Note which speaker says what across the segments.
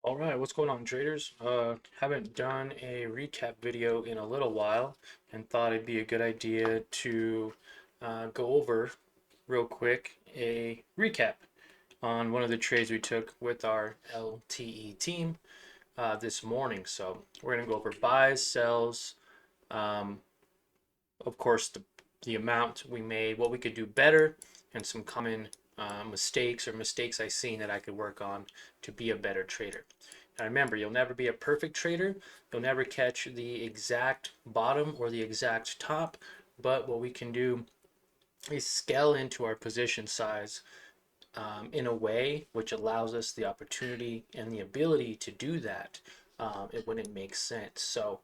Speaker 1: All right, what's going on, traders? Haven't done a recap video in a little while and thought it'd be a good idea to go over real quick a recap on one of the trades we took with our LTE team this morning. So we're going to go over buys, sells, um, of course, the amount we made, what we could do better, and some common mistakes or mistakes I seen that I could work on to be a better trader. Now remember, you'll never be a perfect trader. You'll never catch the exact bottom or the exact top, but what we can do is scale into our position size in a way which allows us the opportunity and the ability to do that when it makes sense. So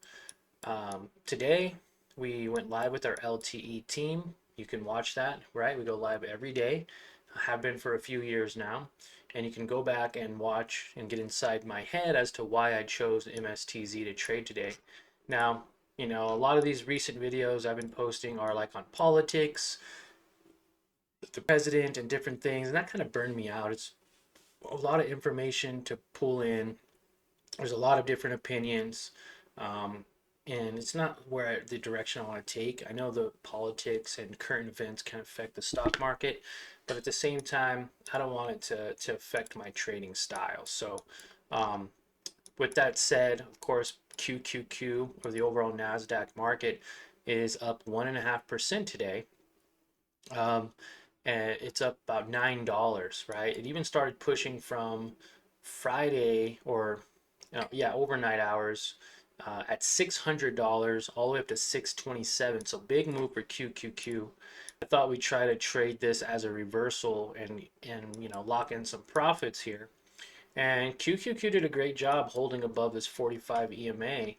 Speaker 1: today we went live with our LTE team. You can watch that, right? We go live every day. Have been for a few years now. And you can go back and watch and get inside my head as to why I chose MSTZ to trade today. Now, a lot of these recent videos I've been posting are like on politics, the president, and different things, and that kind of burned me out. It's a lot of information to pull in. There's a lot of different opinions. Um, and it's not the direction I want to take. I know the politics and current events can affect the stock market, but at the same time, I don't want it to affect my trading style. So, um, with that said, of course, QQQ or the overall NASDAQ market is up 1.5% today. Um, and it's up about $9, right? It even started pushing from Friday or yeah, overnight hours at $600 all the way up to 627. So big move for QQQ. I thought we'd try to trade this as a reversal and lock in some profits here. And QQQ did a great job holding above this 45 EMA.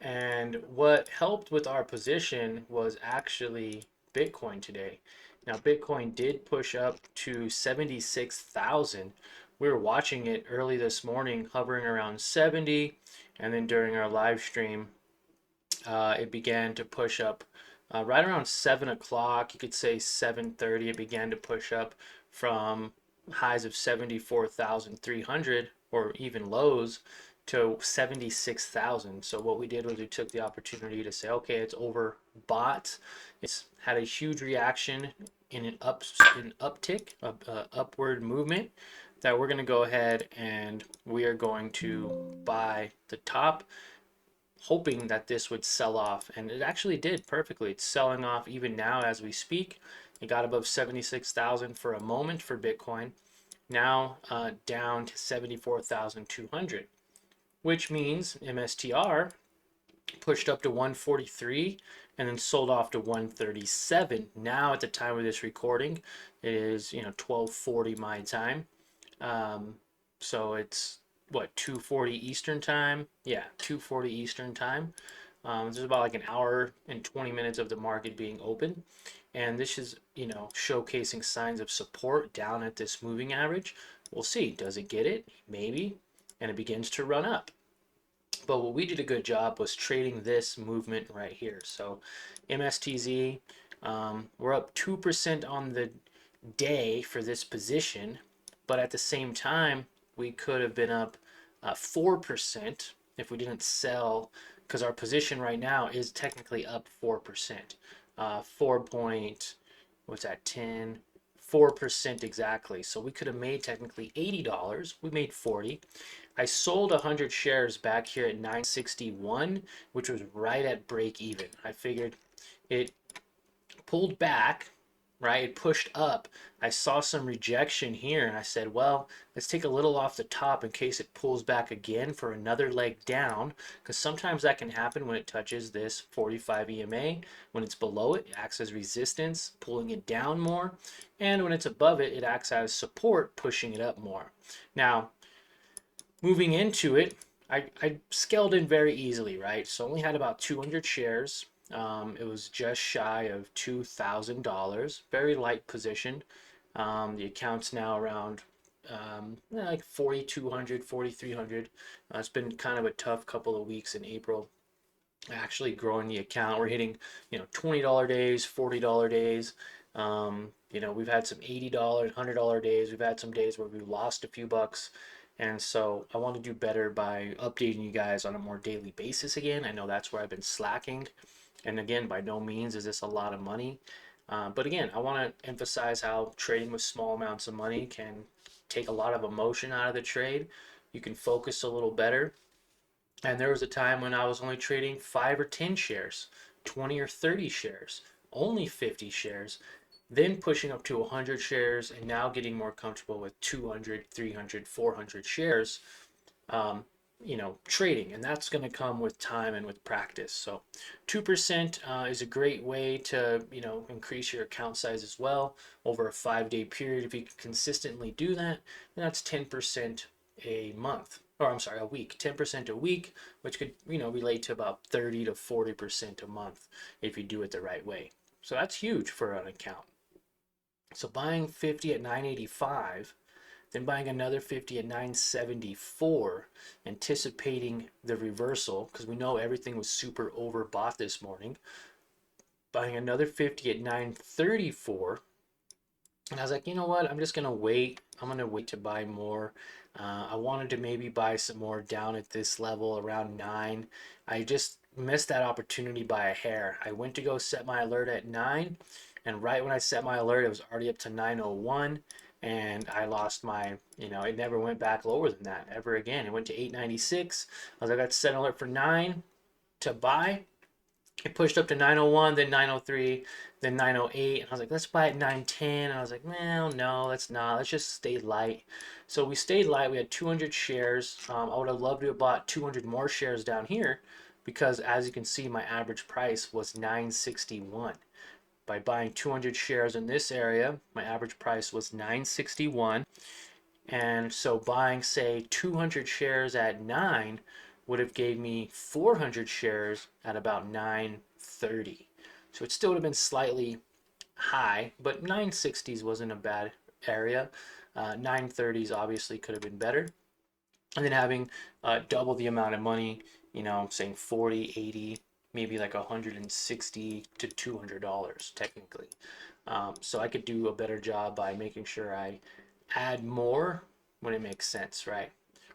Speaker 1: And what helped with our position was actually Bitcoin today. Now, Bitcoin did push up to 76,000. We were watching it early this morning, hovering around 70. And then during our live stream, it began to push up right around 7 o'clock. You could say 7:30. It began to push up from highs of 74,300 or even lows to 76,000. So what we did was we took the opportunity to say, okay, it's overbought. It's had a huge reaction in an uptick, upward movement that we're going to go ahead and we are going to buy the top, hoping that this would sell off, and it actually did perfectly. It's selling off even now as we speak. It got above 76,000 for a moment for Bitcoin, now down to 74,200, which means MSTR pushed up to 143 and then sold off to 137. Now at the time of this recording, it is 12:40 my time. So it's what, 2:40 Eastern time? Yeah, 2:40 Eastern time. There's about like an hour and 20 minutes of the market being open. And this is, showcasing signs of support down at this moving average. We'll see. Does it get it? Maybe. And it begins to run up. But what we did a good job was trading this movement right here. So MSTZ, we're up 2% on the day for this position, but at the same time, we could have been up 4% if we didn't sell, because our position right now is technically up 4%. 4 point, what's that, 10? 4% exactly. So we could have made technically $80. We made 40. I sold 100 shares back here at 961, which was right at break even. I figured it pulled back, right? It pushed up. I saw some rejection here and I said, well, let's take a little off the top in case it pulls back again for another leg down, because sometimes that can happen when it touches this 45 EMA. When it's below it, it acts as resistance, pulling it down more. And when it's above it, it acts as support, pushing it up more. Now, moving into it, I scaled in very easily, right? So only had about 200 shares. It was just shy of $2,000. Very light position. The account's now around like 4,200, 4,300. It's been kind of a tough couple of weeks in April. Actually growing the account. We're hitting, $20 days, $40 days. We've had some $80, $100 days. We've had some days where we lost a few bucks. And so I want to do better by updating you guys on a more daily basis again. I know that's where I've been slacking. And again, by no means is this a lot of money. But again, I want to emphasize how trading with small amounts of money can take a lot of emotion out of the trade. You can focus a little better. And there was a time when I was only trading 5 or 10 shares, 20 or 30 shares, only 50 shares, then pushing up to 100 shares, and now getting more comfortable with 200, 300, 400 shares, um, trading. And that's going to come with time and with practice. So 2% is a great way to, increase your account size as well over a 5-day period. If you can consistently do that, then that's 10% a month. Or I'm sorry, a week. 10% a week, which could, relate to about 30 to 40% a month if you do it the right way. So that's huge for an account. So buying 50 at 985, then buying another 50 at 974, anticipating the reversal because we know everything was super overbought this morning. Buying another 50 at 934, and I was like, you know what? I'm just gonna wait. I'm gonna wait to buy more. I wanted to maybe buy some more down at this level around 9. I just missed that opportunity by a hair. I went to go set my alert at 9, and right when I set my alert, it was already up to 901, and I lost my, it never went back lower than that ever again. It went to 896. I was like, I got set an alert for 9 to buy. It pushed up to 901, then 903, then 908. And I was like, let's buy it 910. And I was like, well, no, let's not. Let's just stay light. So we stayed light. We had 200 shares. I would have loved to have bought 200 more shares down here because, as you can see, my average price was 961. By buying 200 shares in this area, my average price was 961. And so buying, say, 200 shares at 9 would have gave me 400 shares at about 930. So it still would have been slightly high, but 960s wasn't a bad area. 930s obviously could have been better. And then having double the amount of money, I'm saying 40, 80, maybe like 160 to $200 technically. So I could do a better job by making sure I add more when it makes sense, right?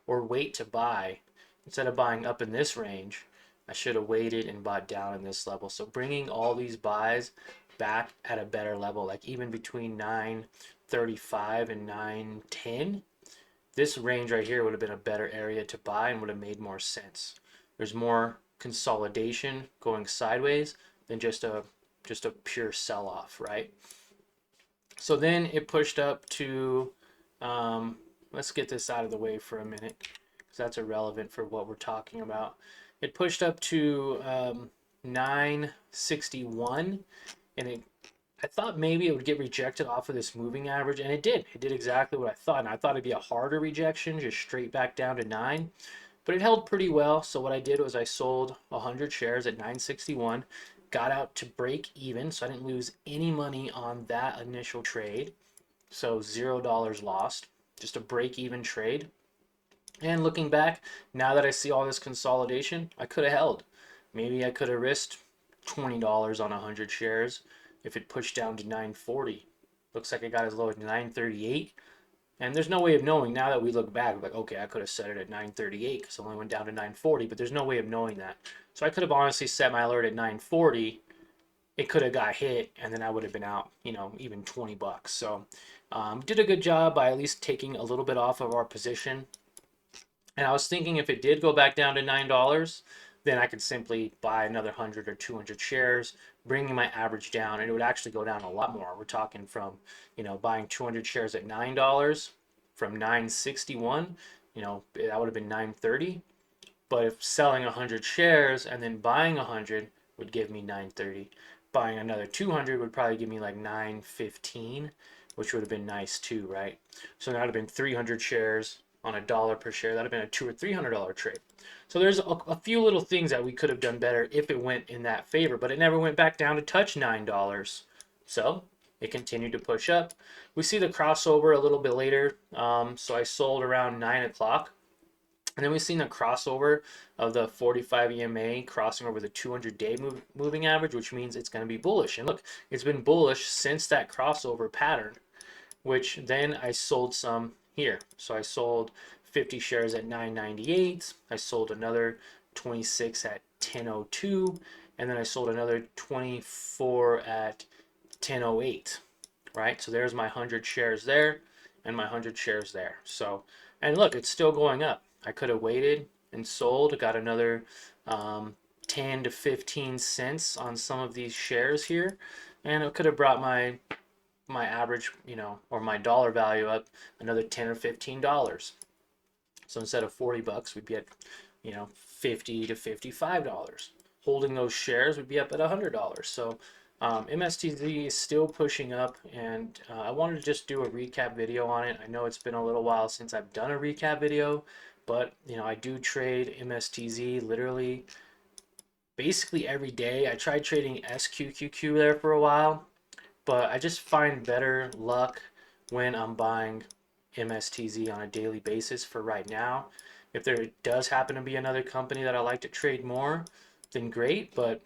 Speaker 1: Or wait to buy. Instead of buying up in this range, I should have waited and bought down in this level. So bringing all these buys back at a better level, like even between 935 and 910, this range right here would have been a better area to buy and would have made more sense. There's more consolidation going sideways than just a pure sell-off, right? So then it pushed up to, let's get this out of the way for a minute because that's irrelevant for what we're talking about. It pushed up to 961, and I thought maybe it would get rejected off of this moving average, and it did. It did exactly what I thought, and I thought it'd be a harder rejection, just straight back down to 9. But it held pretty well, so what I did was I sold 100 shares at 961, got out to break even, so I didn't lose any money on that initial trade. So $0 lost, just a break even trade. And looking back, now that I see all this consolidation, I could have held. Maybe I could have risked $20 on 100 shares if it pushed down to 940. Looks like it got as low as 938. And there's no way of knowing now that we look back, like, okay, I could have set it at 938 because it only went down to 940, but there's no way of knowing that. So I could have honestly set my alert at 940. It could have got hit, and then I would have been out, even 20 bucks. So did a good job by at least taking a little bit off of our position. And I was thinking if it did go back down to $9, then I could simply buy another 100 or 200 shares, bringing my average down, and it would actually go down a lot more. We're talking from, buying 200 shares at $9 from 961, that would have been 930. But if selling 100 shares and then buying 100 would give me 930, buying another 200 would probably give me like 915, which would have been nice too, right? So that would have been 300 shares on $1 per share. That would have been a $200 or $300 trade. So there's a few little things that we could have done better if it went in that favor, but it never went back down to touch $9. So it continued to push up. We see the crossover a little bit later. So I sold around 9 o'clock. And then we've seen a crossover of the 45 EMA crossing over the 200-day moving average, which means it's going to be bullish. And look, it's been bullish since that crossover pattern, which then I sold some here. So I sold 50 shares at 9.98. I sold another 26 at 10.02, and then I sold another 24 at 10.08. Right? So there's my 100 shares there and my 100 shares there. So, and look, it's still going up. I could have waited and sold, got another 10 to 15 cents on some of these shares here, and it could have brought my average, or my dollar value up another 10 or $15. So instead of 40 bucks, we'd be at, 50 to $55. Holding those shares would be up at $100. So MSTZ is still pushing up, and I wanted to just do a recap video on it. I know it's been a little while since I've done a recap video, but I do trade MSTZ literally basically every day. I tried trading SQQQ there for a while, but I just find better luck when I'm buying MSTZ on a daily basis for right now. If there does happen to be another company that I like to trade more, then great. But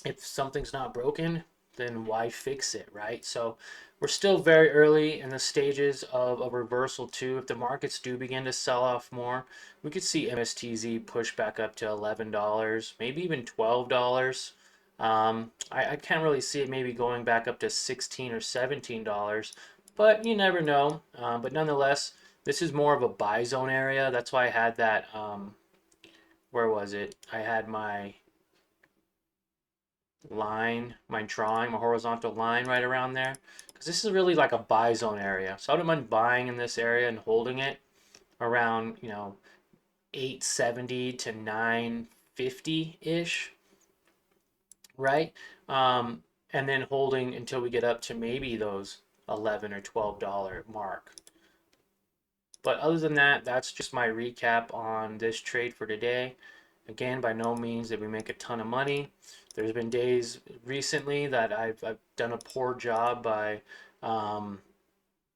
Speaker 1: if something's not broken, then why fix it, right? So we're still very early in the stages of a reversal too. If the markets do begin to sell off more, we could see MSTZ push back up to $11, maybe even $12. I can't really see it maybe going back up to $16 or $17, but you never know. But nonetheless, this is more of a buy zone area. That's why I had that. Where was it? I had my line, my drawing, my horizontal line right around there. Because this is really like a buy zone area. So I don't mind buying in this area and holding it around, 870 to 950-ish, right? And then holding until we get up to maybe those $11 or $12 mark. But other than that, that's just my recap on this trade for today. Again, by no means did we make a ton of money. There's been days recently that I've done a poor job by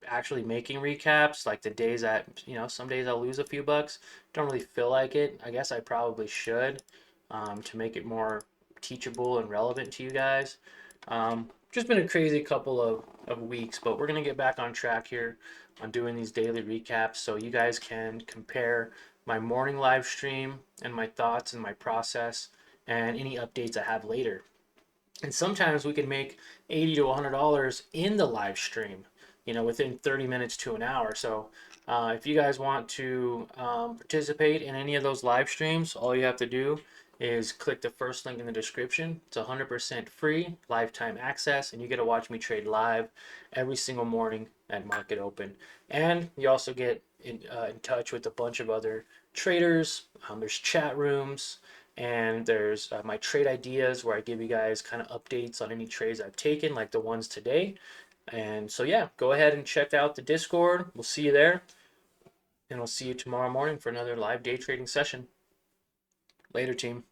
Speaker 1: actually making recaps. Like the days that, some days I'll lose a few bucks. Don't really feel like it. I guess I probably should to make it more teachable and relevant to you guys. Just been a crazy couple of weeks, but we're going to get back on track here on doing these daily recaps so you guys can compare my morning live stream and my thoughts and my process and any updates I have later. And sometimes we can make $80 to $100 in the live stream, within 30 minutes to an hour. So if you guys want to participate in any of those live streams, all you have to do is click the first link in the description. It's 100% free, lifetime access, and you get to watch me trade live every single morning at market open. And you also get in touch with a bunch of other traders. There's chat rooms, and there's my trade ideas where I give you guys kind of updates on any trades I've taken, like the ones today. And so, yeah, go ahead and check out the Discord. We'll see you there, and we'll see you tomorrow morning for another live day trading session. Later, team.